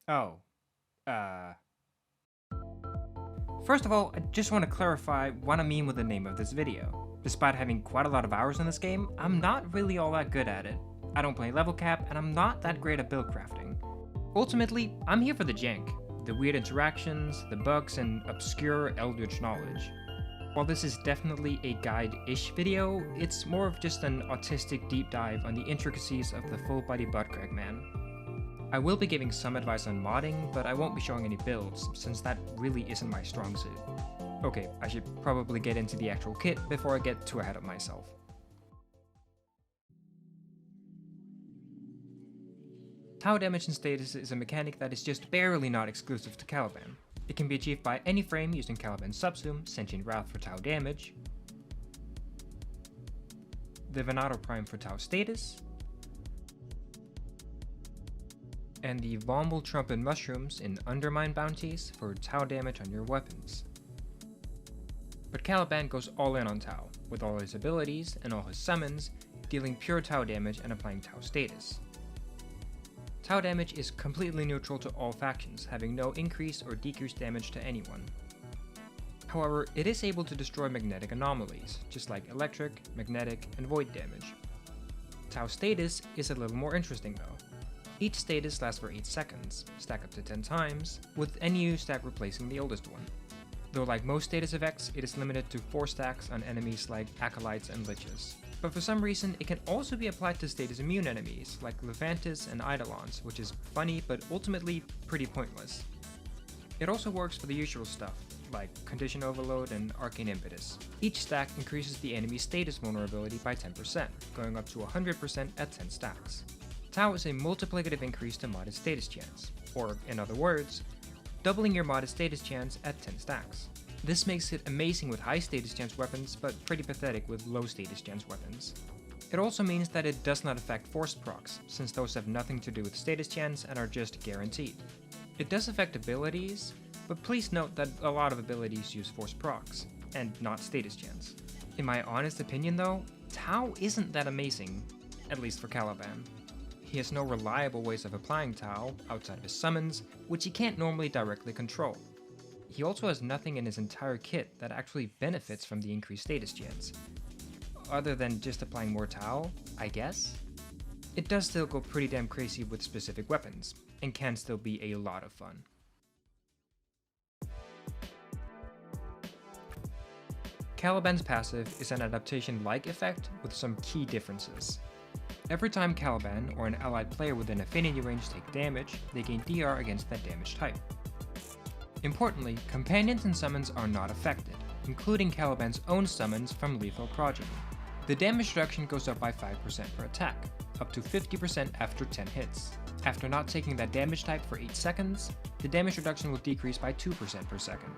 Oh. First of all, I just want to clarify what I mean with the name of this video. Despite having quite a lot of hours in this game, I'm not really all that good at it. I don't play level cap, and I'm not that great at build crafting. Ultimately, I'm here for the jank, the weird interactions, the bugs, and obscure eldritch knowledge. While this is definitely a guide-ish video, it's more of just an autistic deep dive on the intricacies of the full-body buttcrack man. I will be giving some advice on modding, but I won't be showing any builds, since that really isn't my strong suit. Okay, I should probably get into the actual kit before I get too ahead of myself. Tau damage and status is a mechanic that is just barely not exclusive to Caliban. It can be achieved by any frame using Caliban's Subsume, Sentient Wrath for Tau damage, the Venator Prime for Tau status, and the Vomble Trumpet Mushrooms in Undermine bounties for Tau damage on your weapons. But Caliban goes all in on Tau, with all his abilities and all his summons dealing pure Tau damage and applying Tau status. Tau damage is completely neutral to all factions, having no increase or decrease damage to anyone. However, it is able to destroy magnetic anomalies, just like electric, magnetic, and void damage. Tau status is a little more interesting though. Each status lasts for 8 seconds, stack up to 10 times, with any new stack replacing the oldest one. Though like most status effects, it is limited to 4 stacks on enemies like Acolytes and Liches. But for some reason, it can also be applied to status immune enemies like Levantis and Eidolons, which is funny but ultimately pretty pointless. It also works for the usual stuff, like Condition Overload and Arcane Impetus. Each stack increases the enemy's status vulnerability by 10%, going up to 100% at 10 stacks. Tau is a multiplicative increase to modded status chance, or in other words, doubling your modded status chance at 10 stacks. This makes it amazing with high status chance weapons, but pretty pathetic with low status chance weapons. It also means that it does not affect forced procs, since those have nothing to do with status chance and are just guaranteed. It does affect abilities, but please note that a lot of abilities use forced procs, and not status chance. In my honest opinion though, Tau isn't that amazing, at least for Caliban. He has no reliable ways of applying Tau outside of his summons, which he can't normally directly control. He also has nothing in his entire kit that actually benefits from the increased status chance, other than just applying more Tau, I guess? It does still go pretty damn crazy with specific weapons, and can still be a lot of fun. Caliban's passive is an adaptation-like effect with some key differences. Every time Caliban or an allied player within affinity range take damage, they gain DR against that damage type. Importantly, companions and summons are not affected, including Caliban's own summons from lethal Progeny. The damage reduction goes up by 5% per attack, up to 50% after 10 hits. After not taking that damage type for 8 seconds, the damage reduction will decrease by 2% per second.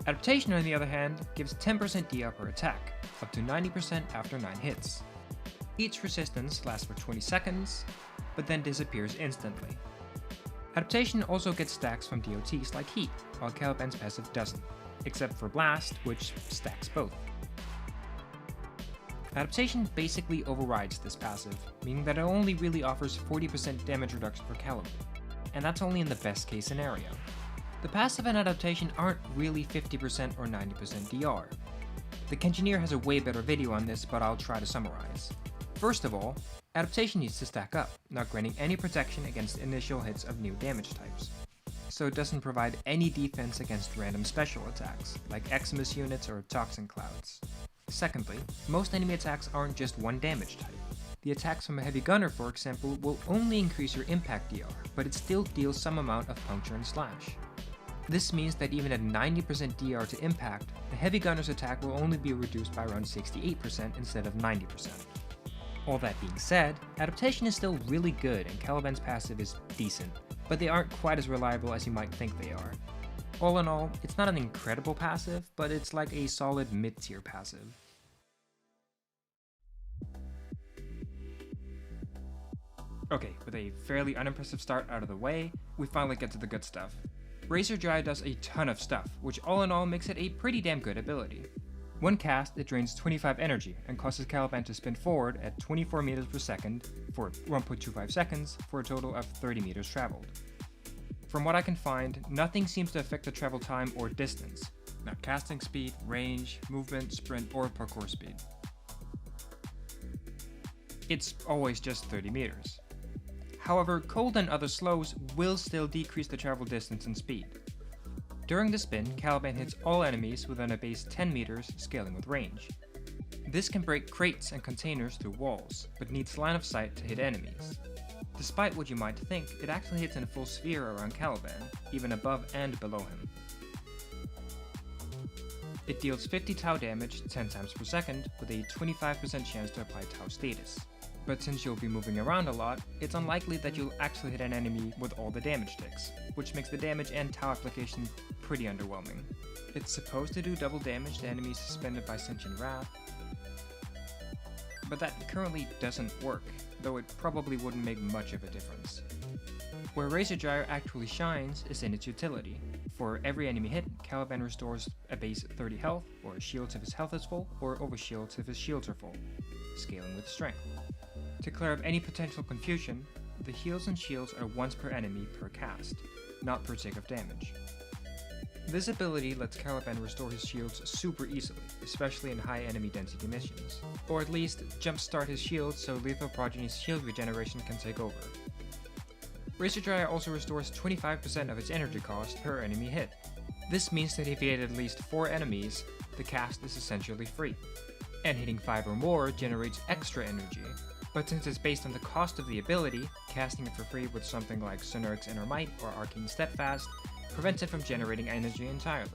Adaptation, on the other hand, gives 10% DR per attack, up to 90% after 9 hits. Each resistance lasts for 20 seconds, but then disappears instantly. Adaptation also gets stacks from DOTs like Heat, while Caliban's passive doesn't, except for Blast, which stacks both. Adaptation basically overrides this passive, meaning that it only really offers 40% damage reduction for Caliban, and that's only in the best case scenario. The passive and adaptation aren't really 50% or 90% DR. The Kengineer has a way better video on this, but I'll try to summarize. First of all, adaptation needs to stack up, not granting any protection against initial hits of new damage types. So it doesn't provide any defense against random special attacks, like Eximus units or Toxin Clouds. Secondly, most enemy attacks aren't just one damage type. The attacks from a heavy gunner, for example, will only increase your impact DR, but it still deals some amount of puncture and slash. This means that even at 90% DR to impact, the heavy gunner's attack will only be reduced by around 68% instead of 90%. All that being said, adaptation is still really good and Caliban's passive is decent, but they aren't quite as reliable as you might think they are. All in all, it's not an incredible passive, but it's like a solid mid-tier passive. Okay, with a fairly unimpressive start out of the way, we finally get to the good stuff. Razor Gyre does a ton of stuff, which all in all makes it a pretty damn good ability. When cast, it drains 25 energy and causes Caliban to spin forward at 24 meters per second for 1.25 seconds for a total of 30 meters traveled. From what I can find, nothing seems to affect the travel time or distance. Not casting speed, range, movement, sprint, or parkour speed. It's always just 30 meters. However, cold and other slows will still decrease the travel distance and speed. During the spin, Caliban hits all enemies within a base 10 meters, scaling with range. This can break crates and containers through walls, but needs line of sight to hit enemies. Despite what you might think, it actually hits in a full sphere around Caliban, even above and below him. It deals 50 Tau damage 10 times per second, with a 25% chance to apply Tau status. But since you'll be moving around a lot, it's unlikely that you'll actually hit an enemy with all the damage ticks, which makes the damage and Tau application pretty underwhelming. It's supposed to do double damage to enemies suspended by Sentient Wrath, but that currently doesn't work, though it probably wouldn't make much of a difference. Where Razor Gyre actually shines is in its utility. For every enemy hit, Caliban restores a base 30 health, or shields if his health is full, or overshields if his shields are full, scaling with strength. To clear up any potential confusion, the heals and shields are once per enemy per cast, not per tick of damage. This ability lets Caliban restore his shields super easily, especially in high enemy density missions, or at least jumpstart his shields so lethal Progeny's shield regeneration can take over. Razor Gyre also restores 25% of its energy cost per enemy hit. This means that if you hit at least 4 enemies, the cast is essentially free, and hitting 5 or more generates extra energy. But since it's based on the cost of the ability, casting it for free with something like Sonoric's Inner Might or Arcane Steadfast prevents it from generating energy entirely.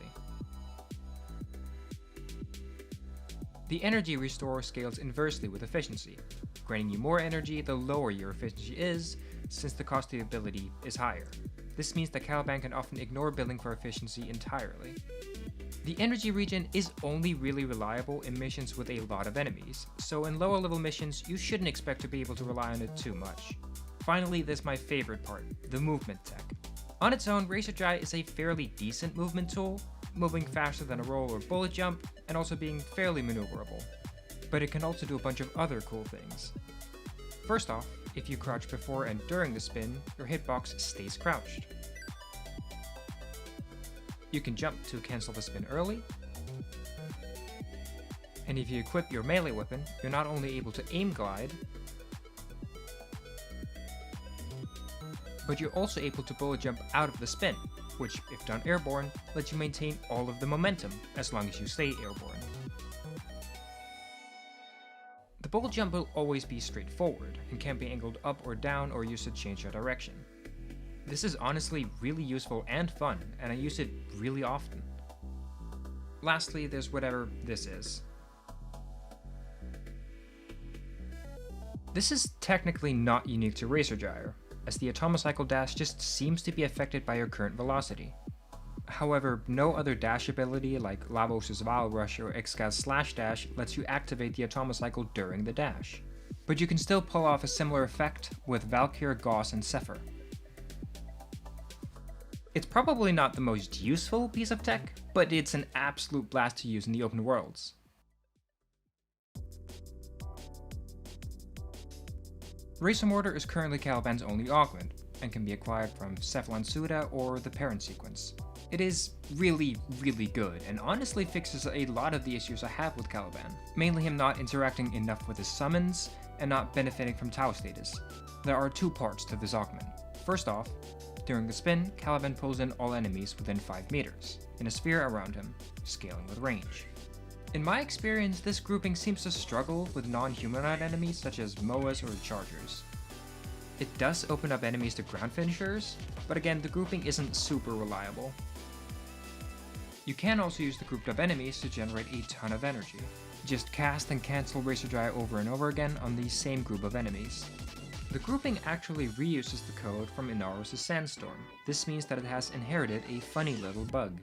The energy restore scales inversely with efficiency, granting you more energy the lower your efficiency is, since the cost of the ability is higher. This means that Caliban can often ignore building for efficiency entirely. The energy regen is only really reliable in missions with a lot of enemies, so in lower level missions you shouldn't expect to be able to rely on it too much. Finally, there's my favorite part, the movement tech. On its own, Razor Gyre is a fairly decent movement tool, moving faster than a roll or bullet jump, and also being fairly maneuverable. But it can also do a bunch of other cool things. First off, if you crouch before and during the spin, your hitbox stays crouched. You can jump to cancel the spin early, and if you equip your melee weapon, you're not only able to aim glide, but you're also able to bullet jump out of the spin, which, if done airborne, lets you maintain all of the momentum as long as you stay airborne. The bullet jump will always be straightforward, and can be angled up or down or used to change your direction. This is honestly really useful and fun, and I use it really often. Lastly, there's whatever this is. This is technically not unique to Razor Gyre, as the Atomocycle dash just seems to be affected by your current velocity. However, no other dash ability like Lavos' Vile Rush or Xcal's Slash Dash lets you activate the Atomocycle during the dash. But you can still pull off a similar effect with Valkyr, Gauss, and Zephyr. It's probably not the most useful piece of tech, but it's an absolute blast to use in the open worlds. Razor Mortar is currently Caliban's only augment, and can be acquired from Cephalon Suda or the Parent Sequence. It is really, really good, and honestly fixes a lot of the issues I have with Caliban, mainly him not interacting enough with his summons, and not benefiting from Tau status. There are 2 parts to this augment. First off, during the spin, Caliban pulls in all enemies within 5 meters, in a sphere around him, scaling with range. In my experience, this grouping seems to struggle with non-humanoid enemies such as Moas or Chargers. It does open up enemies to ground finishers, but again, the grouping isn't super reliable. You can also use the grouped up enemies to generate a ton of energy. Just cast and cancel Razor Gyre over and over again on the same group of enemies. The grouping actually reuses the code from Inaros' Sandstorm. This means that it has inherited a funny little bug.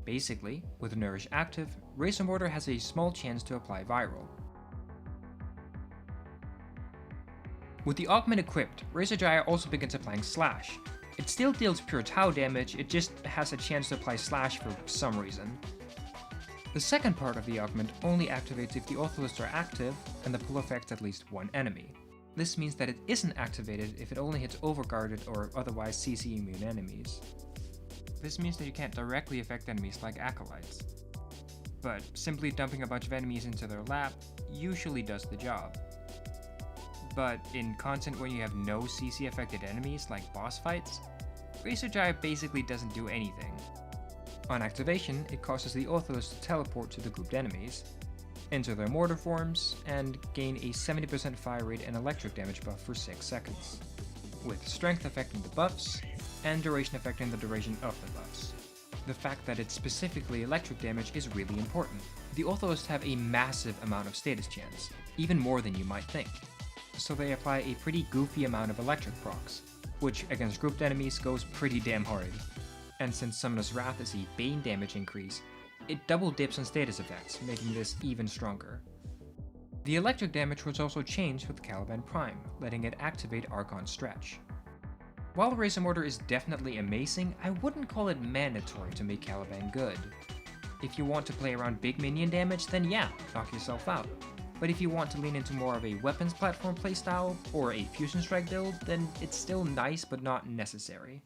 Basically, with Nourish active, Razor Mortar has a small chance to apply Viral. With the augment equipped, Razor Gyre also begins applying Slash. It still deals pure Tau damage, it just has a chance to apply Slash for some reason. The second part of the augment only activates if the Ortholysts are active and the pull affects at least one enemy. This means that it isn't activated if it only hits overguarded or otherwise CC immune enemies. This means that you can't directly affect enemies like Acolytes, but simply dumping a bunch of enemies into their lap usually does the job. But in content when you have no CC affected enemies like boss fights, Racer Gyre basically doesn't do anything. On activation, it causes the Ortholysts to teleport to the grouped enemies, enter their Mortar forms, and gain a 70% fire rate and electric damage buff for 6 seconds, with strength affecting the buffs, and duration affecting the duration of the buffs. The fact that it's specifically electric damage is really important. The Ortholysts have a massive amount of status chance, even more than you might think, so they apply a pretty goofy amount of electric procs, which against grouped enemies goes pretty damn hard. And since Sentient Wrath is a Bane damage increase, it double dips on status effects, making this even stronger. The electric damage was also changed with Caliban Prime, letting it activate Archon Stretch. While Razor Mortar is definitely amazing, I wouldn't call it mandatory to make Caliban good. If you want to play around big minion damage, then yeah, knock yourself out. But if you want to lean into more of a weapons platform playstyle, or a Fusion Strike build, then it's still nice but not necessary.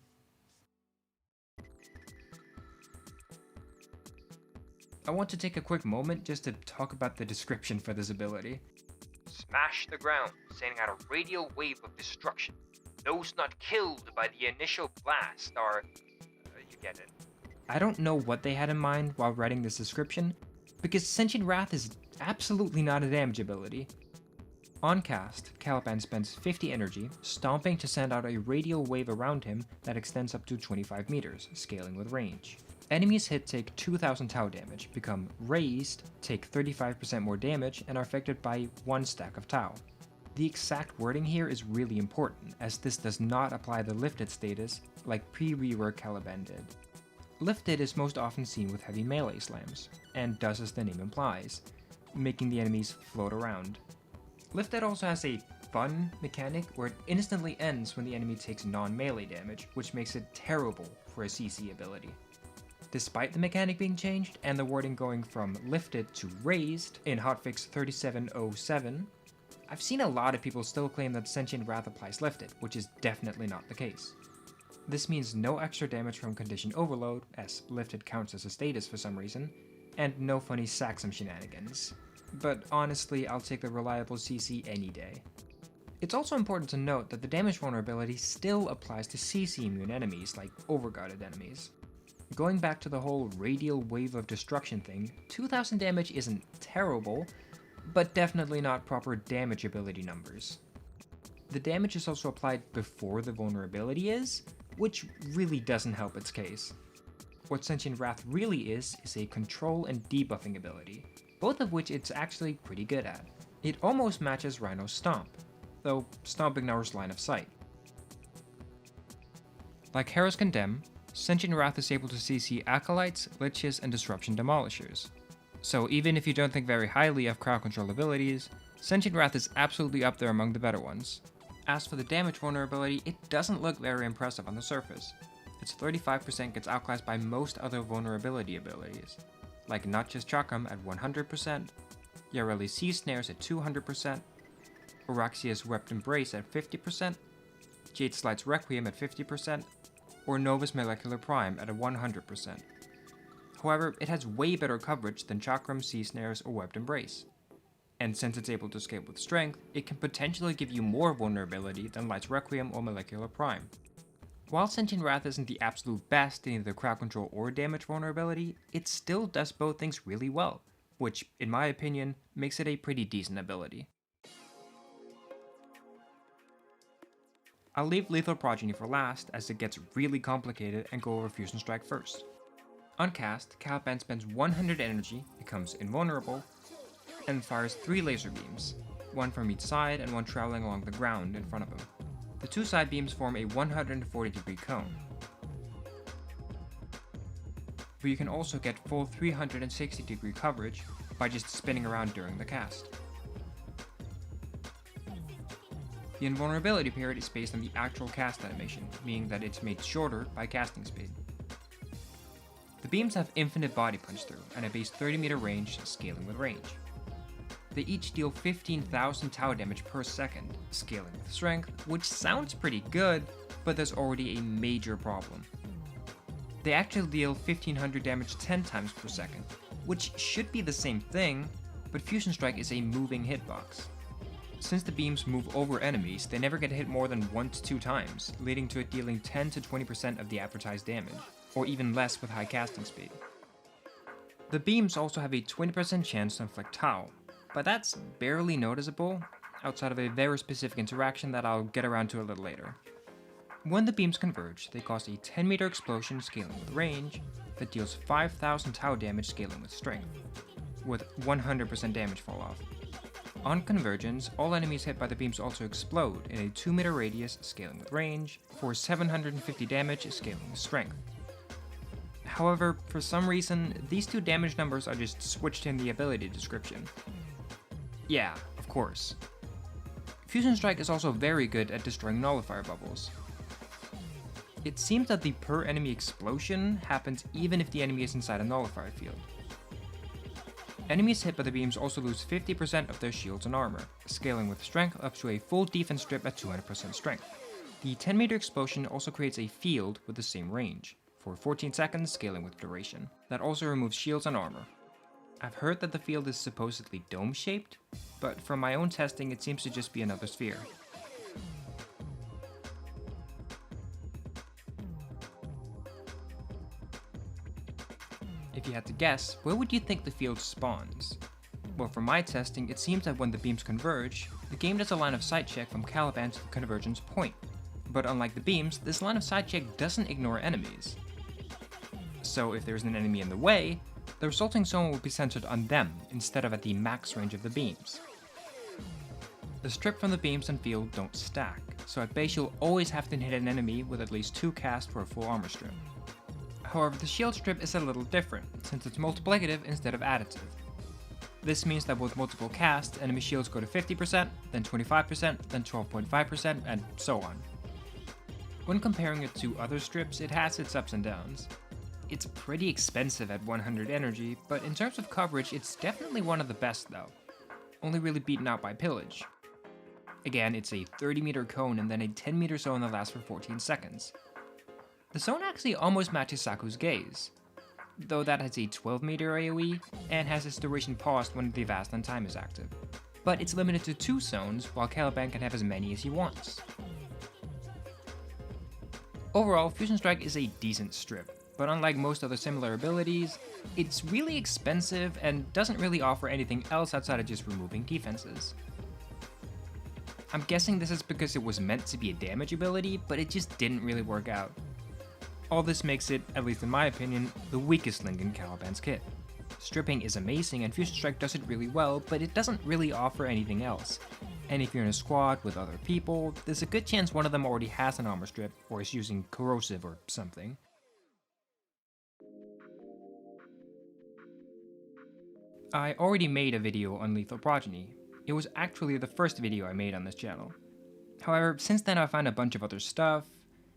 I want to take a quick moment just to talk about the description for this ability. Smash the ground, sending out a radial wave of destruction. Those not killed by the initial blast are... you get it. I don't know what they had in mind while writing this description, because Sentient Wrath is absolutely not a damage ability. On cast, Caliban spends 50 energy, stomping to send out a radial wave around him that extends up to 25 meters, scaling with range. Enemies hit take 2000 Tau damage, become raised, take 35% more damage, and are affected by 1 stack of Tau. The exact wording here is really important, as this does not apply the lifted status like pre-rework Caliban did. Lifted is most often seen with heavy melee slams, and does as the name implies, making the enemies float around. Lifted also has a fun mechanic where it instantly ends when the enemy takes non-melee damage, which makes it terrible for a CC ability. Despite the mechanic being changed, and the wording going from lifted to raised in hotfix 3707, I've seen a lot of people still claim that Sentient Wrath applies lifted, which is definitely not the case. This means no extra damage from condition overload, as lifted counts as a status for some reason, and no funny Saxum shenanigans. But honestly, I'll take the reliable CC any day. It's also important to note that the damage vulnerability still applies to CC immune enemies, like overguarded enemies. Going back to the whole radial wave of destruction thing, 2000 damage isn't terrible, but definitely not proper damage ability numbers. The damage is also applied before the vulnerability is, which really doesn't help its case. What Sentient Wrath really is a control and debuffing ability, both of which it's actually pretty good at. It almost matches Rhino's Stomp, though Stomp ignores line of sight. Like Hera's Condemn, Sentient Wrath is able to CC Acolytes, Liches, and Disruption Demolishers. So even if you don't think very highly of crowd control abilities, Sentient Wrath is absolutely up there among the better ones. As for the damage vulnerability, it doesn't look very impressive on the surface. Its 35% gets outclassed by most other vulnerability abilities, like Notch's Chakram at 100%, Yareli's Sea Snares at 200%, Araxia's Webbed Embrace at 50%, Jade Slide's Requiem at 50%, or Nova's Molecular Prime at a 100%. However, it has way better coverage than Chakram, Sea Snares, or Webbed Embrace. And since it's able to scale with strength, it can potentially give you more vulnerability than Light's Requiem or Molecular Prime. While Sentient Wrath isn't the absolute best in either crowd control or damage vulnerability, it still does both things really well, which, in my opinion, makes it a pretty decent ability. I'll leave Lethal Progeny for last, as it gets really complicated, and go over Fusion Strike first. On cast, Caliban spends 100 energy, becomes invulnerable, and fires 3 laser beams, one from each side and one traveling along the ground in front of him. The 2 side beams form a 140-degree cone, but you can also get full 360-degree coverage by just spinning around during the cast. The invulnerability period is based on the actual cast animation, meaning that it's made shorter by casting speed. The beams have infinite body punch through and a base 30-meter range, scaling with range. They each deal 15,000 tower damage per second, scaling with strength, which sounds pretty good, but there's already a major problem. They actually deal 1500 damage 10 times per second, which should be the same thing, but Fusion Strike is a moving hitbox. Since the beams move over enemies, they never get hit more than 1 to 2 times, leading to it dealing 10 to 20% of the advertised damage, or even less with high casting speed. The beams also have a 20% chance to inflict Tau, but that's barely noticeable, outside of a very specific interaction that I'll get around to a little later. When the beams converge, they cause a 10 meter explosion scaling with range that deals 5,000 Tau damage scaling with strength, with 100% damage fall off. On convergence, all enemies hit by the beams also explode in a 2 meter radius scaling with range for 750 damage scaling with strength. However, for some reason, these two damage numbers are just switched in the ability description. Yeah, of course. Fusion Strike is also very good at destroying nullifier bubbles. It seems that the per enemy explosion happens even if the enemy is inside a nullifier field. Enemies hit by the beams also lose 50% of their shields and armor, scaling with strength up to a full defense strip at 200% strength. The 10 meter explosion also creates a field with the same range, for 14 seconds scaling with duration, that also removes shields and armor. I've heard that the field is supposedly dome-shaped, but from my own testing it seems to just be another sphere. If you had to guess, where would you think the field spawns? Well, from my testing, it seems that when the beams converge, the game does a line of sight check from Caliban to the convergence point. But unlike the beams, this line of sight check doesn't ignore enemies. So if there's an enemy in the way, the resulting zone will be centered on them instead of at the max range of the beams. The strip from the beams and field don't stack, so at base you'll always have to hit an enemy with at least 2 casts for a full armor strip. However, the shield strip is a little different, since it's multiplicative instead of additive. This means that with multiple casts, enemy shields go to 50%, then 25%, then 12.5%, and so on. When comparing it to other strips, it has its ups and downs. It's pretty expensive at 100 energy, but in terms of coverage, it's definitely one of the best though. Only really beaten out by Pillage. Again, it's a 30 meter cone and then a 10 meter zone that lasts for 14 seconds. The zone actually almost matches Saku's Gaze, though that has a 12 meter AoE and has its duration paused when the Vast on time is active. But it's limited to 2 zones, while Caliban can have as many as he wants. Overall, Fusion Strike is a decent strip, but unlike most other similar abilities, it's really expensive and doesn't really offer anything else outside of just removing defenses. I'm guessing this is because it was meant to be a damage ability, but it just didn't really work out. All this makes it, at least in my opinion, the weakest link in Caliban's kit. Stripping is amazing and Fusion Strike does it really well, but it doesn't really offer anything else. And if you're in a squad with other people, there's a good chance one of them already has an armor strip or is using corrosive or something. I already made a video on lethal progeny. It was actually the first video I made on this channel. However, since then I found a bunch of other stuff,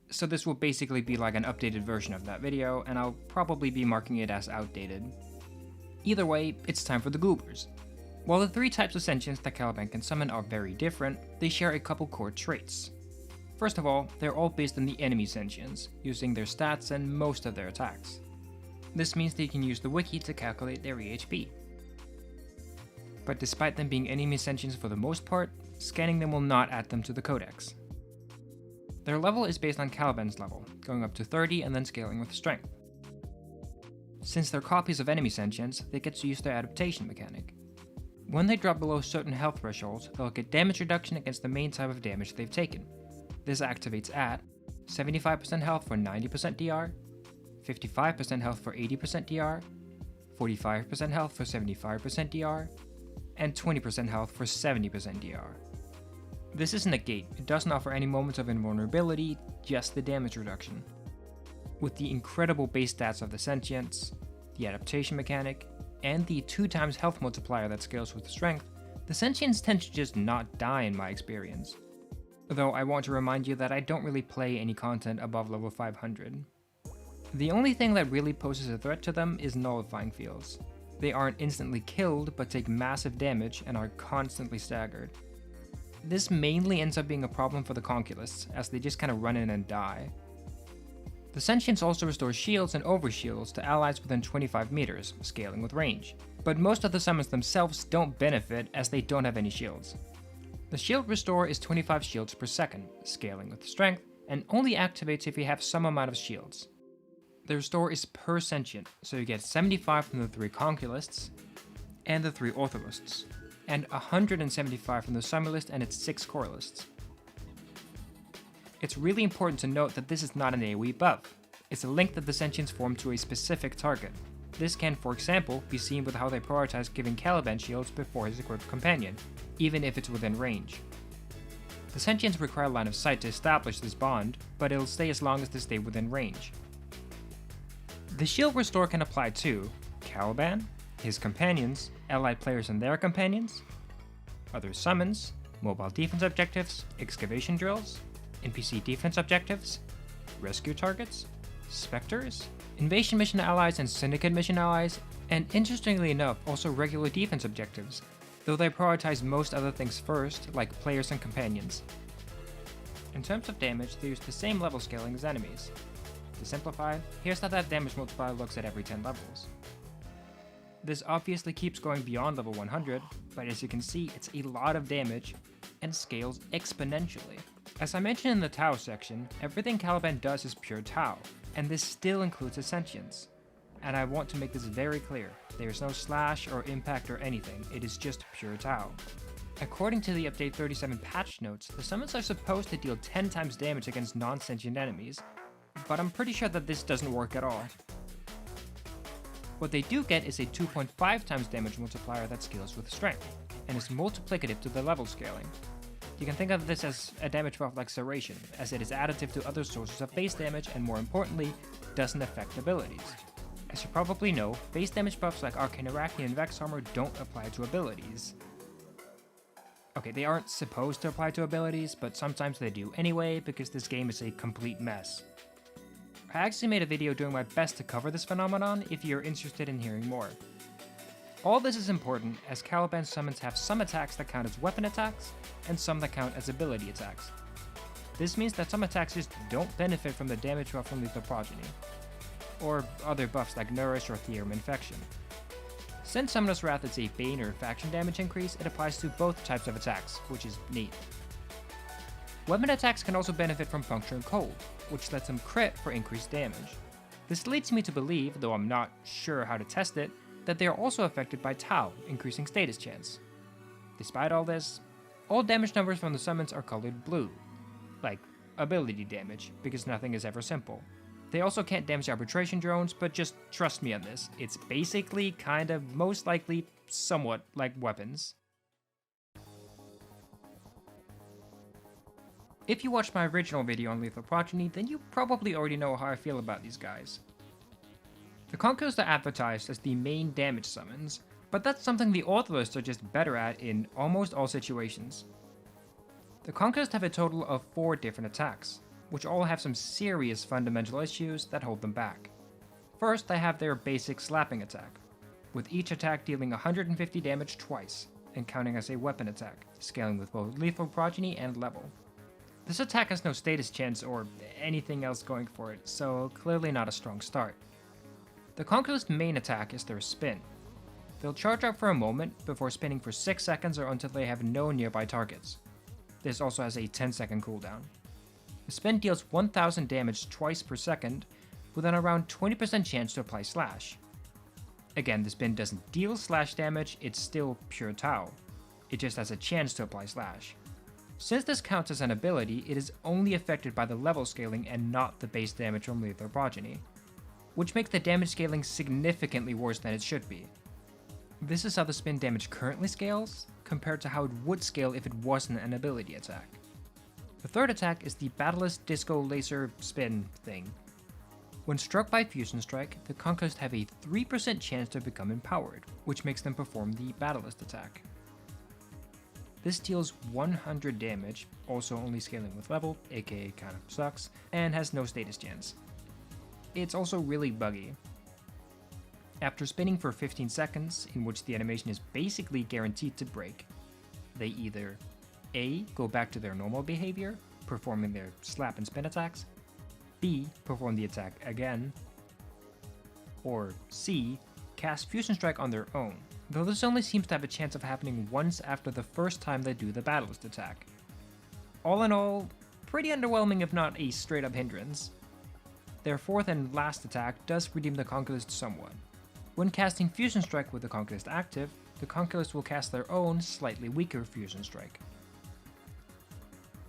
so this will basically be like an updated version of that video, and I'll probably be marking it as outdated. Either way, it's time for the goobers. While the 3 types of sentience that Caliban can summon are very different, they share a couple core traits. First of all, they're all based on the enemy sentience, using their stats and most of their attacks. This means they can use the wiki to calculate their EHP. But despite them being enemy sentience for the most part, scanning them will not add them to the codex. Their level is based on Caliban's level, going up to 30 and then scaling with strength. Since they're copies of enemy sentience, they get to use their adaptation mechanic. When they drop below certain health thresholds, they'll get damage reduction against the main type of damage they've taken. This activates at 75% health for 90% DR, 55% health for 80% DR, 45% health for 75% DR, and 20% health for 70% DR. This isn't a gate, it doesn't offer any moments of invulnerability, just the damage reduction. With the incredible base stats of the sentience, the adaptation mechanic, and the 2x health multiplier that scales with strength, the sentients tend to just not die in my experience. Though I want to remind you that I don't really play any content above level 500. The only thing that really poses a threat to them is nullifying fields. They aren't instantly killed, but take massive damage and are constantly staggered. This mainly ends up being a problem for the Conculysts, as they just kinda run in and die. The Sentients also restore shields and overshields to allies within 25 meters, scaling with range, but most of the summons themselves don't benefit as they don't have any shields. The shield restore is 25 shields per second, scaling with strength, and only activates if you have some amount of shields. The restore is per sentient, so you get 75 from the 3 Conculysts and the 3 Ortholysts, and 175 from the Summulyst and its 6 Corelists. It's really important to note that this is not an AoE buff. It's a link that the Sentients form to a specific target. This can, for example, be seen with how they prioritize giving Caliban shields before his equipped companion, even if it's within range. The Sentients require line of sight to establish this bond, but it'll stay as long as they stay within range. The shield restore can apply to Caliban, his companions, allied players and their companions, other summons, mobile defense objectives, excavation drills, NPC defense objectives, rescue targets, specters, invasion mission allies and syndicate mission allies, and interestingly enough, also regular defense objectives, though they prioritize most other things first, like players and companions. In terms of damage, they use the same level scaling as enemies. To simplify, here's how that damage multiplier looks at every 10 levels. This obviously keeps going beyond level 100, but as you can see, it's a lot of damage and scales exponentially. As I mentioned in the Tau section, everything Caliban does is pure Tau, and this still includes his sentience. And I want to make this very clear, there's no slash or impact or anything, it is just pure Tau. According to the update 37 patch notes, the summons are supposed to deal 10 times damage against non-sentient enemies, but I'm pretty sure that this doesn't work at all. What they do get is a 2.5 times damage multiplier that scales with strength, and is multiplicative to the level scaling. You can think of this as a damage buff like Serration, as it is additive to other sources of base damage and more importantly, doesn't affect abilities. As you probably know, base damage buffs like Arcane Arachne and Vex Armor don't apply to abilities. Okay, they aren't supposed to apply to abilities, but sometimes they do anyway because this game is a complete mess. I actually made a video doing my best to cover this phenomenon if you're interested in hearing more. All this is important as Caliban summons have some attacks that count as weapon attacks, and some that count as ability attacks. This means that some attacks just don't benefit from the damage buff from Lethal Progeny, or other buffs like Nourish or Theorem Infection. Since Sentient Wrath is a Bane or faction damage increase, it applies to both types of attacks, which is neat. Weapon attacks can also benefit from Puncture and Cold, which lets them crit for increased damage. This leads me to believe, though I'm not sure how to test it, that they are also affected by Tau, increasing status chance. Despite all this, all damage numbers from the summons are colored blue, like ability damage, because nothing is ever simple. They also can't damage arbitration drones, but just trust me on this, it's basically, kind of, most likely, somewhat like weapons. If you watched my original video on Lethal Progeny, then you probably already know how I feel about these guys. The Conculysts are advertised as the main damage summons, but that's something the Ortholysts are just better at in almost all situations. The Conculysts have a total of 4 different attacks, which all have some serious fundamental issues that hold them back. First, they have their basic slapping attack, with each attack dealing 150 damage twice, and counting as a weapon attack, scaling with both Lethal Progeny and level. This attack has no status chance or anything else going for it, so clearly not a strong start. The Conculysts' main attack is their spin. They'll charge up for a moment before spinning for 6 seconds or until they have no nearby targets. This also has a 10-second cooldown. The spin deals 1000 damage twice per second, with an around 20% chance to apply slash. Again, the spin doesn't deal slash damage, it's still pure Tau. It just has a chance to apply slash. Since this counts as an ability, it is only affected by the level scaling and not the base damage from Lethal Progeny, which makes the damage scaling significantly worse than it should be. This is how the spin damage currently scales, compared to how it would scale if it wasn't an ability attack. The third attack is the Battlist Disco Laser Spin thing. When struck by Fusion Strike, the Conculysts have a 3% chance to become empowered, which makes them perform the Battlist attack. This deals 100 damage, also only scaling with level, aka kind of sucks, and has no status chance. It's also really buggy. After spinning for 15 seconds, in which the animation is basically guaranteed to break, they either A. go back to their normal behavior, performing their slap and spin attacks, B. perform the attack again, or C. cast Fusion Strike on their own, though this only seems to have a chance of happening once after the first time they do the Battlist attack. All in all, pretty underwhelming if not a straight up hindrance. Their fourth and last attack does redeem the Conculyst somewhat. When casting Fusion Strike with the Conculyst active, the Conculyst will cast their own, slightly weaker Fusion Strike.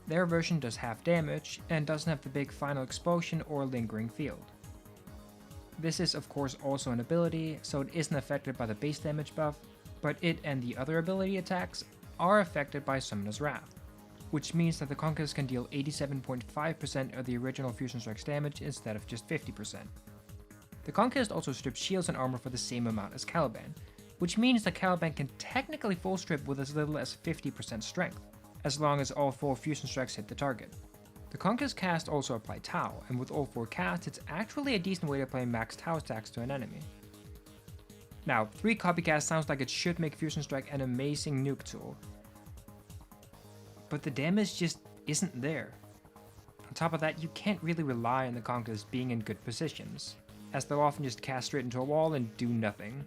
Their version does half damage, and doesn't have the big final explosion or lingering field. This is of course also an ability, so it isn't affected by the base damage buff, but it and the other ability attacks are affected by Summoner's Wrath, which means that the Conculyst can deal 87.5% of the original Fusion Strike's damage instead of just 50%. The Conculyst also strips shields and armor for the same amount as Caliban, which means that Caliban can technically full strip with as little as 50% strength, as long as all 4 Fusion Strikes hit the target. The Conculyst cast also apply Tau, and with all 4 casts, it's actually a decent way to apply max Tau attacks to an enemy. Now, 3 copycast sounds like it should make Fusion Strike an amazing nuke tool, but the damage just isn't there. On top of that, you can't really rely on the Conculyst being in good positions, as they'll often just cast straight into a wall and do nothing.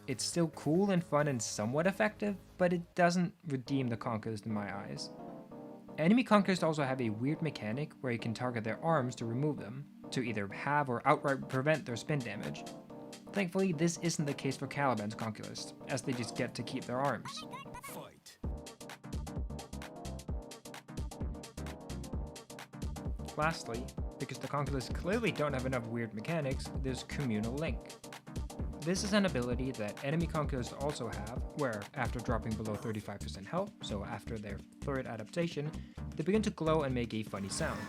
It's still cool and fun and somewhat effective, but it doesn't redeem the Conculyst in my eyes. Enemy Conculysts also have a weird mechanic where you can target their arms to remove them, to either have or outright prevent their spin damage. Thankfully, this isn't the case for Caliban's Conculyst, as they just get to keep their arms. Fight. Lastly, because the Conculysts clearly don't have enough weird mechanics, there's Communal Link. This is an ability that enemy Conculysts also have, where after dropping below 35% health, so after their third adaptation, they begin to glow and make a funny sound.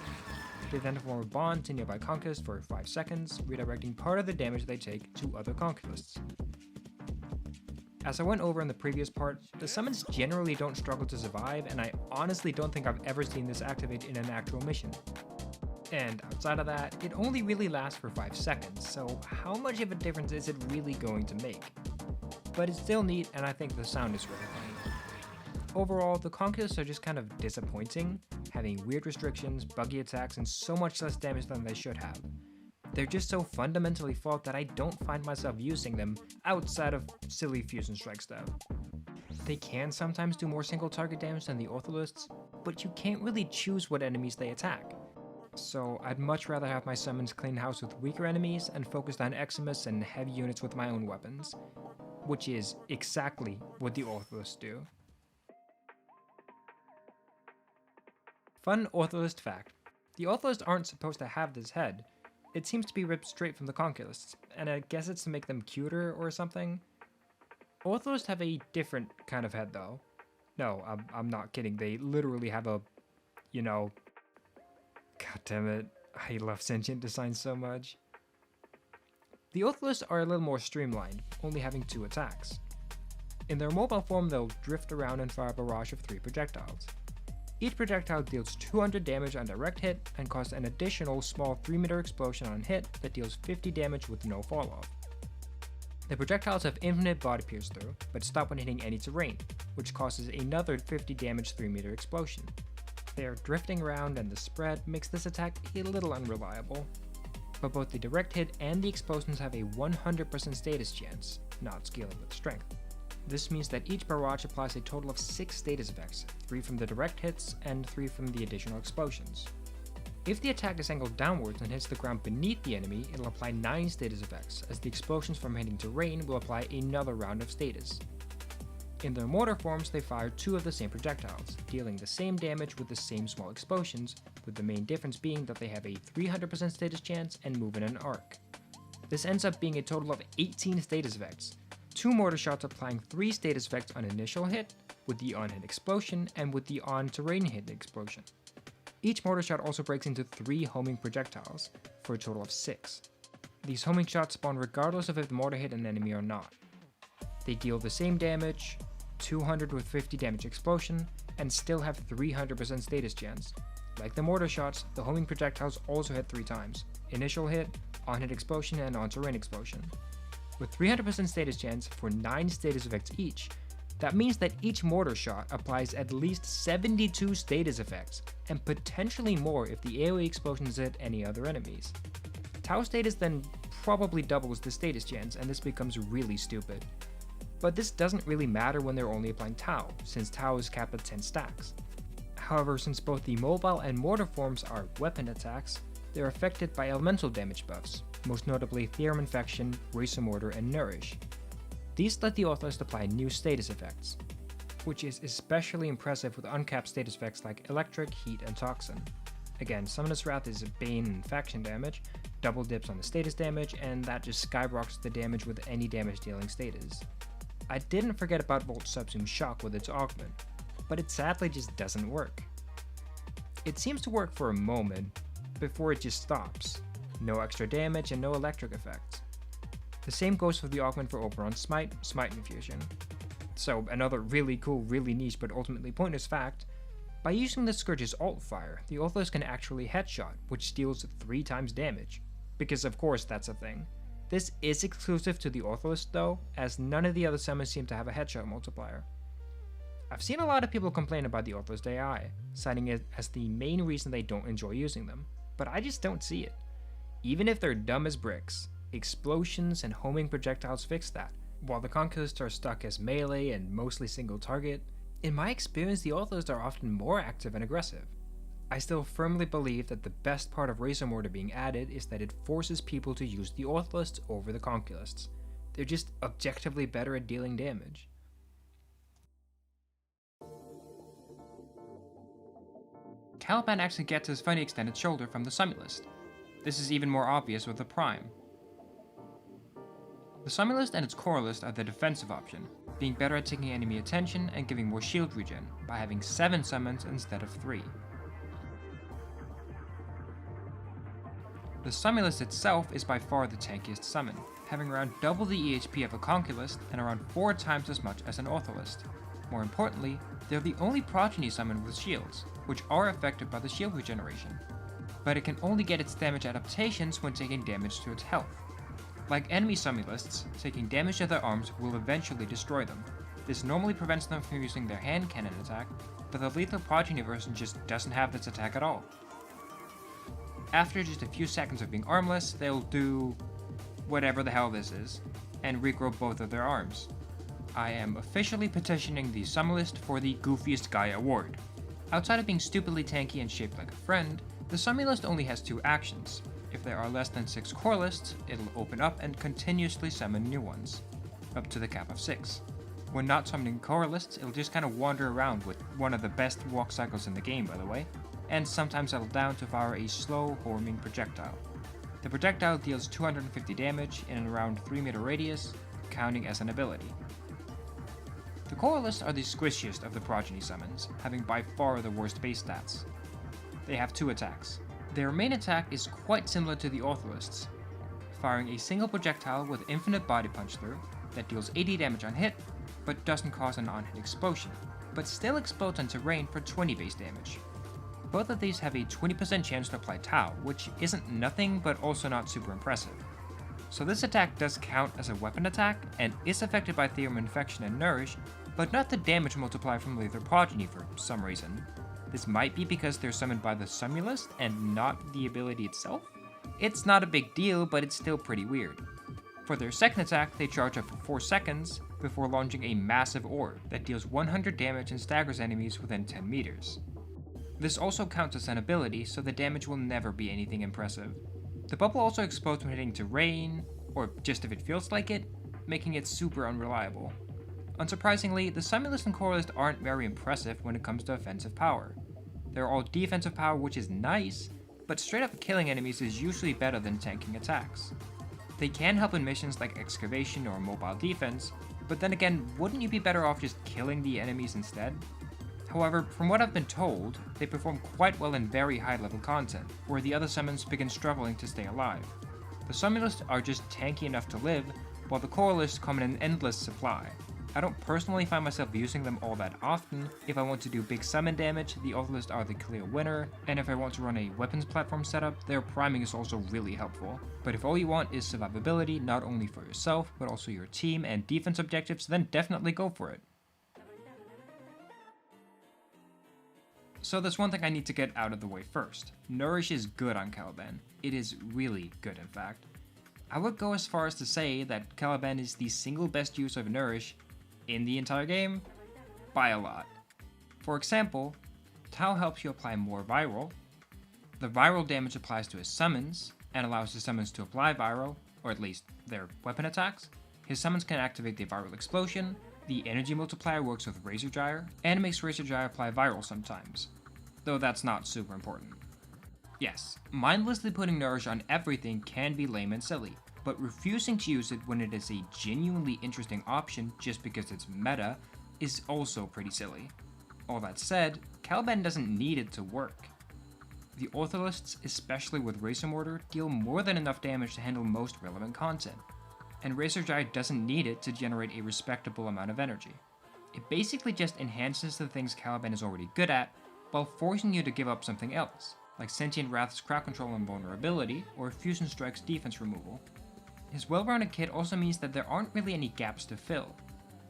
They then form a bond to nearby Conculysts for 5 seconds, redirecting part of the damage they take to other Conculysts. As I went over in the previous part, the summons generally don't struggle to survive, and I honestly don't think I've ever seen this activate in an actual mission. And outside of that, it only really lasts for 5 seconds, so how much of a difference is it really going to make? But it's still neat, and I think the sound is really funny. Overall, the Conculysts are just kind of disappointing, having weird restrictions, buggy attacks, and so much less damage than they should have. They're just so fundamentally flawed that I don't find myself using them outside of silly Fusion Strike stuff. They can sometimes do more single target damage than the Ortholysts, but you can't really choose what enemies they attack. So I'd much rather have my summons clean house with weaker enemies and focused on Eximus and heavy units with my own weapons, which is exactly what the Ortholysts do. Fun Ortholyst fact: the Ortholysts aren't supposed to have this head. It seems to be ripped straight from the Conculysts, and I guess it's to make them cuter or something. Ortholysts have a different kind of head though. No, I'm not kidding, they literally have a, God damn it, I love sentient design so much. The Ortholysts are a little more streamlined, only having 2 attacks. In their mobile form, they'll drift around and fire a barrage of 3 projectiles. Each projectile deals 200 damage on direct hit and causes an additional small 3-meter explosion on hit that deals 50 damage with no falloff. The projectiles have infinite body pierce through, but stop when hitting any terrain, which causes another 50 damage 3-meter explosion. Their drifting around and the spread makes this attack a little unreliable, but both the direct hit and the explosions have a 100% status chance, not scaling with strength. This means that each barrage applies a total of 6 status effects, 3 from the direct hits and 3 from the additional explosions. If the attack is angled downwards and hits the ground beneath the enemy, it'll apply 9 status effects, as the explosions from hitting terrain will apply another round of status. In their mortar forms, they fire 2 of the same projectiles, dealing the same damage with the same small explosions, with the main difference being that they have a 300% status chance and move in an arc. This ends up being a total of 18 status effects, 2 mortar shots applying 3 status effects on initial hit, with the on-hit explosion, and with the on-terrain hit explosion. Each mortar shot also breaks into 3 homing projectiles, for a total of 6. These homing shots spawn regardless of if the mortar hit an enemy or not. They deal the same damage, 200 with 50 damage explosion, and still have 300% status chance. Like the mortar shots, the homing projectiles also hit 3 times: initial hit, on-hit explosion, and on-terrain explosion. With 300% status chance for 9 status effects each, that means that each mortar shot applies at least 72 status effects, and potentially more if the AoE explosions hit any other enemies. Tau status then probably doubles the status chance, and this becomes really stupid. But this doesn't really matter when they're only applying Tau, since Tau is capped at 10 stacks. However, since both the mobile and mortar forms are weapon attacks, they're affected by elemental damage buffs, most notably Theorem Infection, Razor Mortar, and Nourish. These let the Ortholysts apply new status effects, which is especially impressive with uncapped status effects like Electric, Heat, and Toxin. Again, Summulyst Wrath is Bane and Faction damage, double dips on the status damage, and that just skyrockets the damage with any damage dealing status. I didn't forget about Volt Subsumes Shock with its augment, but it sadly just doesn't work. It seems to work for a moment, before it just stops. No extra damage and no electric effects. The same goes for the augment for Oberon Smite Infusion. So another really cool, really niche but ultimately pointless fact, by using the Scourge's alt fire, the Ortholyst can actually headshot, which deals 3 times damage. Because of course that's a thing. This is exclusive to the Ortholyst though, as none of the other summons seem to have a headshot multiplier. I've seen a lot of people complain about the Ortholyst AI, citing it as the main reason they don't enjoy using them, but I just don't see it. Even if they're dumb as bricks, explosions and homing projectiles fix that, while the Conculysts are stuck as melee and mostly single target. In my experience, the Ortholysts are often more active and aggressive. I still firmly believe that the best part of Razor Mortar being added is that it forces people to use the Ortholysts over the Conculysts. They're just objectively better at dealing damage. Caliban actually gets his funny extended shoulder from the Summulyst. This is even more obvious with the Prime. The Summulyst and its Coralist are the defensive option, being better at taking enemy attention and giving more shield regen by having 7 summons instead of 3. The Summulyst itself is by far the tankiest summon, having around double the EHP of a Conculyst and around 4 times as much as an Ortholyst. More importantly, they're the only Progeny summon with shields, which are affected by the shield regeneration, but it can only get its damage adaptations when taking damage to its health. Like enemy Summulysts, taking damage to their arms will eventually destroy them. This normally prevents them from using their hand cannon attack, but the lethal Progeny version just doesn't have this attack at all. After just a few seconds of being armless, they'll do whatever the hell this is, and regrow both of their arms. I am officially petitioning the Summulyst for the goofiest guy award. Outside of being stupidly tanky and shaped like a friend, the Summulyst only has 2 actions. If there are less than 6 Coralists, it'll open up and continuously summon new ones, up to the cap of 6. When not summoning Coralists, it'll just kind of wander around with one of the best walk cycles in the game, by the way, and sometimes settle down to fire a slow, homing projectile. The projectile deals 250 damage in an around 3 meter radius, counting as an ability. The Coralists are the squishiest of the Progeny summons, having by far the worst base stats. They have 2 attacks. Their main attack is quite similar to the Ortholysts, firing a single projectile with infinite body punch through that deals 80 damage on hit, but doesn't cause an on-hit explosion, but still explodes on terrain for 20 base damage. Both of these have a 20% chance to apply Tau, which isn't nothing but also not super impressive. So this attack does count as a weapon attack, and is affected by Theorem Infection and Nourish, but not the damage multiplier from Lethal Progeny for some reason. This might be because they're summoned by the Summulyst and not the ability itself? It's not a big deal, but it's still pretty weird. For their second attack, they charge up for 4 seconds before launching a massive orb that deals 100 damage and staggers enemies within 10 meters. This also counts as an ability, so the damage will never be anything impressive. The bubble also explodes when hitting terrain, or just if it feels like it, making it super unreliable. Unsurprisingly, the Summulyst and Coralist aren't very impressive when it comes to offensive power. They're all defensive power, which is nice, but straight up killing enemies is usually better than tanking attacks. They can help in missions like excavation or mobile defense, but then again, wouldn't you be better off just killing the enemies instead? However, from what I've been told, they perform quite well in very high level content, where the other summons begin struggling to stay alive. The Summulysts are just tanky enough to live, while the Coralists come in an endless supply. I don't personally find myself using them all that often. If I want to do big summon damage, the Ortholysts are the clear winner, and if I want to run a weapons platform setup, their priming is also really helpful. But if all you want is survivability, not only for yourself, but also your team and defense objectives, then definitely go for it. So there's one thing I need to get out of the way first. Nourish is good on Caliban. It is really good, in fact. I would go as far as to say that Caliban is the single best use of Nourish in the entire game, by a lot. For example, Tau helps you apply more viral. The viral damage applies to his summons, and allows his summons to apply viral, or at least their weapon attacks. His summons can activate the viral explosion, the energy multiplier works with Razor Gyre, and makes Razor Gyre apply viral sometimes, though that's not super important. Yes, mindlessly putting Nourish on everything can be lame and silly, but refusing to use it when it is a genuinely interesting option just because it's meta is also pretty silly. All that said, Caliban doesn't need it to work. The Ortholysts, especially with Razor Mortar, deal more than enough damage to handle most relevant content, and Razor Gyre doesn't need it to generate a respectable amount of energy. It basically just enhances the things Caliban is already good at, while forcing you to give up something else, like Sentient Wrath's crowd control and vulnerability, or Fusion Strike's defense removal. His well-rounded kit also means that there aren't really any gaps to fill.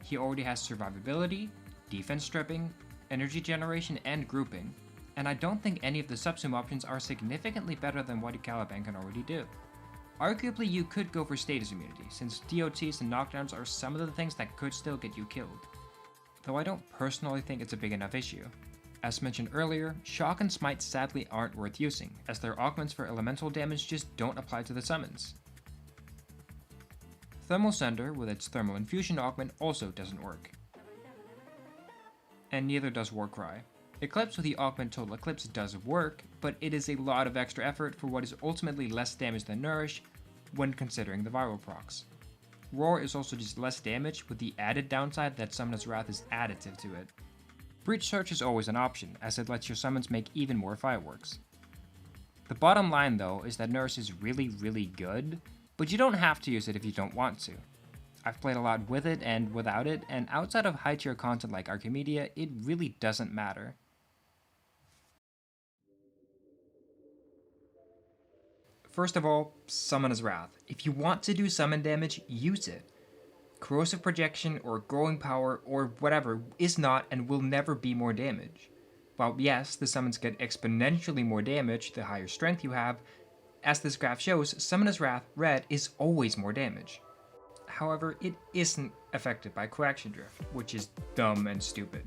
He already has survivability, defense stripping, energy generation, and grouping, and I don't think any of the Subsume options are significantly better than what Caliban can already do. Arguably, you could go for status immunity, since DOTs and knockdowns are some of the things that could still get you killed, though I don't personally think it's a big enough issue. As mentioned earlier, Shock and Smite sadly aren't worth using, as their augments for elemental damage just don't apply to the summons. Thermal Sender, with its Thermal Infusion augment, also doesn't work. And neither does Warcry. Eclipse with the augment Total Eclipse does work, but it is a lot of extra effort for what is ultimately less damage than Nourish when considering the viral procs. Roar is also just less damage, with the added downside that Summoner's Wrath is additive to it. Breach Search is always an option, as it lets your summons make even more fireworks. The bottom line though is that Nourish is really good, but you don't have to use it if you don't want to. I've played a lot with it and without it, and outside of high tier content like Archimedia, it really doesn't matter. First of all, Summoner's Wrath. If you want to do summon damage, use it. Corrosive Projection or Growing Power or whatever is not and will never be more damage. While yes, the summons get exponentially more damage the higher strength you have, as this graph shows, Summoner's Wrath Red is always more damage. However, it isn't affected by Coaction Drift, which is dumb and stupid.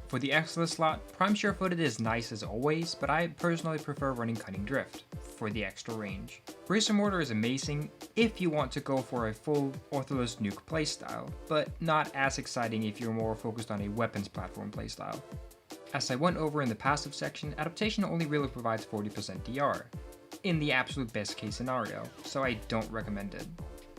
For the Excellent slot, Prime Sure-Footed is nice as always, but I personally prefer running Cunning Drift for the extra range. Razor Mortar is amazing if you want to go for a full Ortholyst nuke playstyle, but not as exciting if you're more focused on a weapons platform playstyle. As I went over in the passive section, Adaptation only really provides 40% DR, in the absolute best case scenario, so I don't recommend it.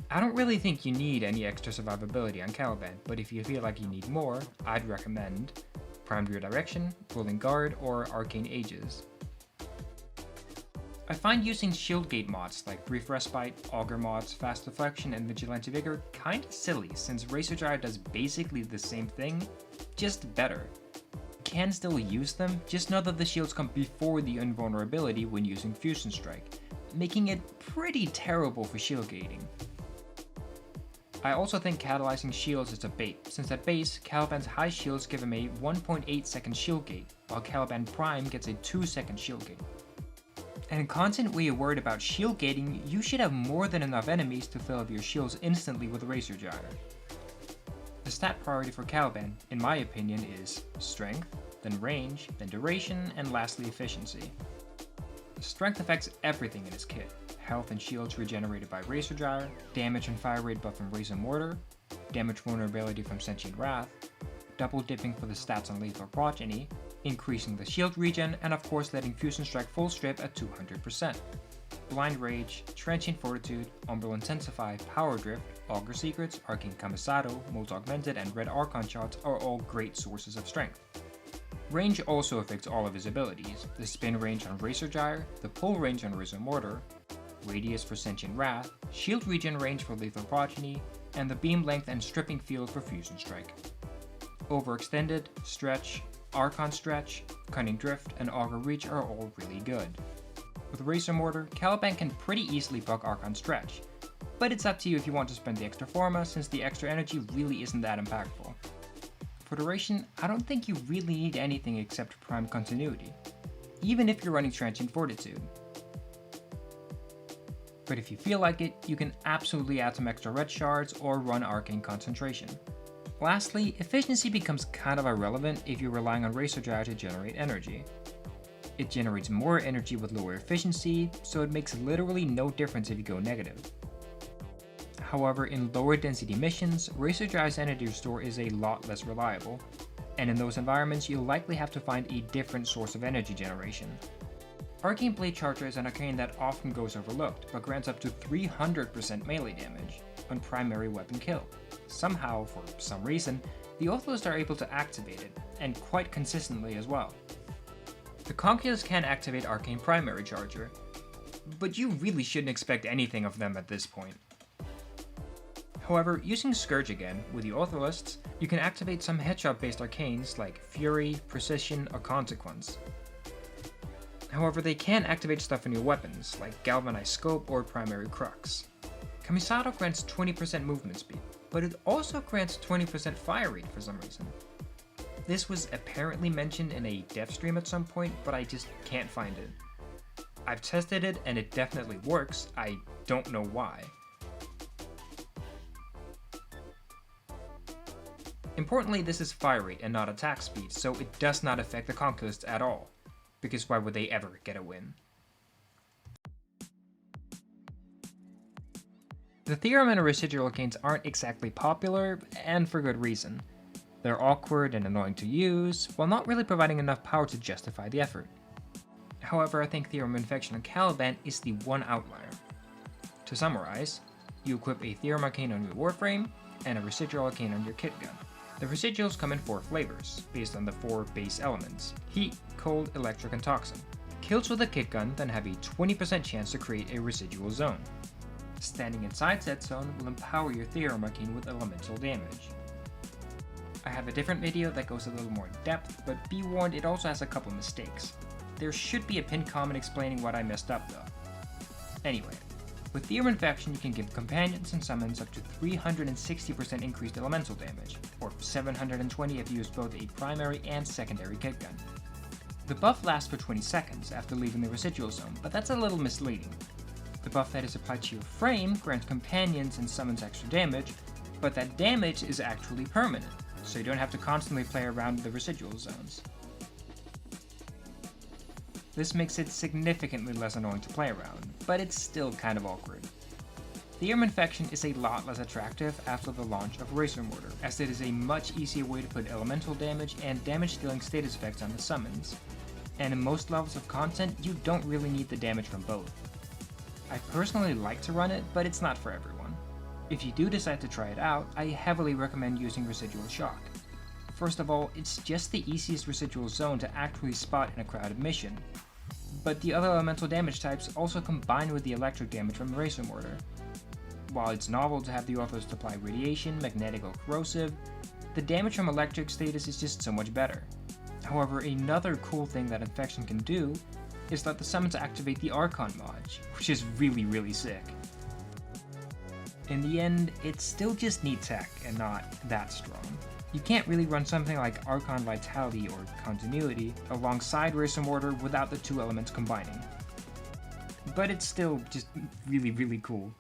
I don't really think you need any extra survivability on Caliban, but if you feel like you need more, I'd recommend Primed Redirection, Rolling Guard, or Arcane Ages. I find using shield gate mods like Brief Respite, Augur mods, Fast Deflection, and Vigilante Vigor kinda silly, since Razor Gyre does basically the same thing, just better. You can still use them, just know that the shields come before the invulnerability when using Fusion Strike, making it pretty terrible for shield gating. I also think catalyzing shields is a bait, since at base, Caliban's high shields give him a 1.8 second shield gate, while Caliban Prime gets a 2 second shield gate. And in content where you're worried about shield gating, you should have more than enough enemies to fill up your shields instantly with Razor Gyre. The stat priority for Caliban, in my opinion, is Strength, then Range, then Duration, and lastly Efficiency. Strength affects everything in his kit. Health and shields regenerated by Razor Gyre, damage and fire rate buff from Razor Mortar, damage vulnerability from Sentient Wrath, double dipping for the stats on Lethal Progeny, increasing the shield regen, and of course letting Fusion Strike full strip at 200%. Blind Rage, Transient Fortitude, Umbral Intensify, Power Drift, Augur Secrets, Arcane Camisado, Molt Augmented, and Red Archon shots are all great sources of strength. Range also affects all of his abilities, the spin range on Razor Gyre, the pull range on Razor Mortar, radius for Sentient Wrath, shield regen range for Lethal Progeny, and the beam length and stripping field for Fusion Strike. Overextended, Stretch, Archon Stretch, Cunning Drift, and Augur Reach are all really good. With Razor Mortar, Caliban can pretty easily buck Archon Stretch, but it's up to you if you want to spend the extra Forma, since the extra energy really isn't that impactful. For duration, I don't think you really need anything except Prime Continuity, even if you're running Transient Fortitude. But if you feel like it, you can absolutely add some extra red shards or run Arcane Concentration. Lastly, efficiency becomes kind of irrelevant if you're relying on Razor Gyre to generate energy. It generates more energy with lower efficiency, so it makes literally no difference if you go negative. However, in lower density missions, Razor Gyre's energy restore is a lot less reliable, and in those environments you'll likely have to find a different source of energy generation. Arcane Blade Charger is an arcane that often goes overlooked, but grants up to 300% melee damage on primary weapon kill. Somehow, for some reason, the Ortholysts are able to activate it, and quite consistently as well. The Conculysts can activate Arcane Primary Charger, but you really shouldn't expect anything of them at this point. However, using Scourge again, with the Ortholysts, you can activate some headshot-based arcanes like Fury, Precision, or Consequence. However, they can activate stuff in your weapons, like Galvanized Scope or Primary Crux. Kamisato grants 20% movement speed, but it also grants 20% fire rate for some reason. This was apparently mentioned in a dev stream at some point, but I just can't find it. I've tested it and it definitely works, I don't know why. Importantly, this is fire rate and not attack speed, so it does not affect the Conculysts at all, because why would they ever get a win? The Theorem and Residual Arcanes aren't exactly popular, and for good reason. They're awkward and annoying to use, while not really providing enough power to justify the effort. However, I think Theorem Infection on Caliban is the one outlier. To summarize, you equip a Theorem Arcane on your Warframe, and a Residual Arcane on your Kit Gun. The residuals come in 4 flavors, based on the 4 base elements: Heat, Cold, Electric, and Toxin. Kills with a Kit Gun then have a 20% chance to create a residual zone. Standing inside said zone will empower your Theorem Arcane with elemental damage. I have a different video that goes a little more in depth, but be warned, it also has a couple mistakes. There should be a pinned comment explaining what I messed up though. Anyway, with Theorem Infection you can give companions and summons up to 360% increased elemental damage, or 720 if you use both a primary and secondary Kit Gun. The buff lasts for 20 seconds after leaving the residual zone, but that's a little misleading. The buff that is applied to your frame grants companions and summons extra damage, but that damage is actually permanent, so you don't have to constantly play around the residual zones. This makes it significantly less annoying to play around, but it's still kind of awkward. Theorem Infection is a lot less attractive after the launch of Razor Mortar, as it is a much easier way to put elemental damage and damage-dealing status effects on the summons, and in most levels of content you don't really need the damage from both. I personally like to run it, but it's not for everyone. If you do decide to try it out, I heavily recommend using Residual Shock. First of all, it's just the easiest residual zone to actually spot in a crowded mission, but the other elemental damage types also combine with the electric damage from Razor Mortar. While it's novel to have the Ortholysts apply radiation, magnetic, or corrosive, the damage from electric status is just so much better. However, another cool thing that Infection can do is let the summons activate the Archon mod, which is really sick. In the end, it's still just neat tech and not that strong. You can't really run something like Archon Vitality or Continuity alongside Razor Mortar without the 2 elements combining. But it's still just really cool.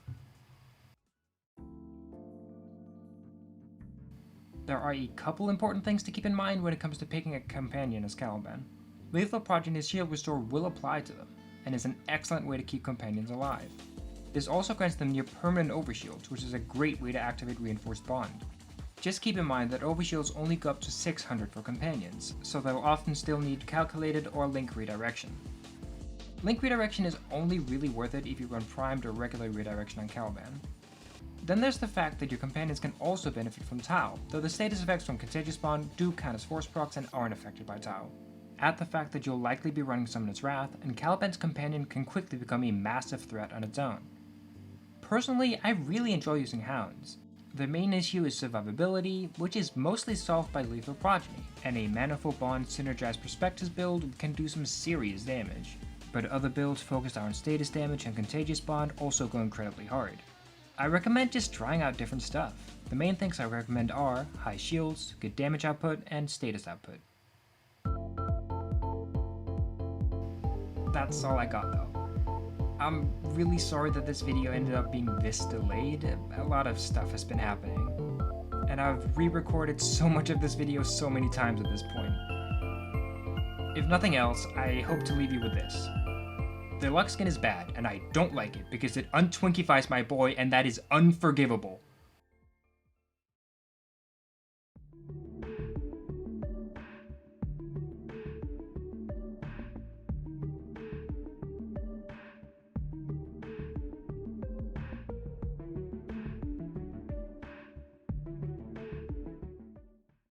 There are a couple important things to keep in mind when it comes to picking a companion as Caliban. Lethal Progeny's Shield Restore will apply to them, and is an excellent way to keep companions alive. This also grants them near permanent overshields, which is a great way to activate Reinforced Bond. Just keep in mind that overshields only go up to 600 for companions, so they'll often still need calculated or link redirection. Link redirection is only really worth it if you run primed or regular redirection on Caliban. Then there's the fact that your companions can also benefit from Tau, though the status effects from Contagious Bond do count as force procs and aren't affected by Tau. Add the fact that you'll likely be running Summoner's Wrath, and Caliban's companion can quickly become a massive threat on its own. Personally, I really enjoy using Hounds. The main issue is survivability, which is mostly solved by lethal Progeny, and a Manifold Bond synergized Prospectus build can do some serious damage. But other builds focused on status damage and Contagious Bond also go incredibly hard. I recommend just trying out different stuff. The main things I recommend are high shields, good damage output, and status output. That's all I got though. I'm really sorry that this video ended up being this delayed. A lot of stuff has been happening. And I've re-recorded so much of this video so many times at this point. If nothing else, I hope to leave you with this. The luck skin is bad, and I don't like it because it untwinkifies my boy, and that is unforgivable.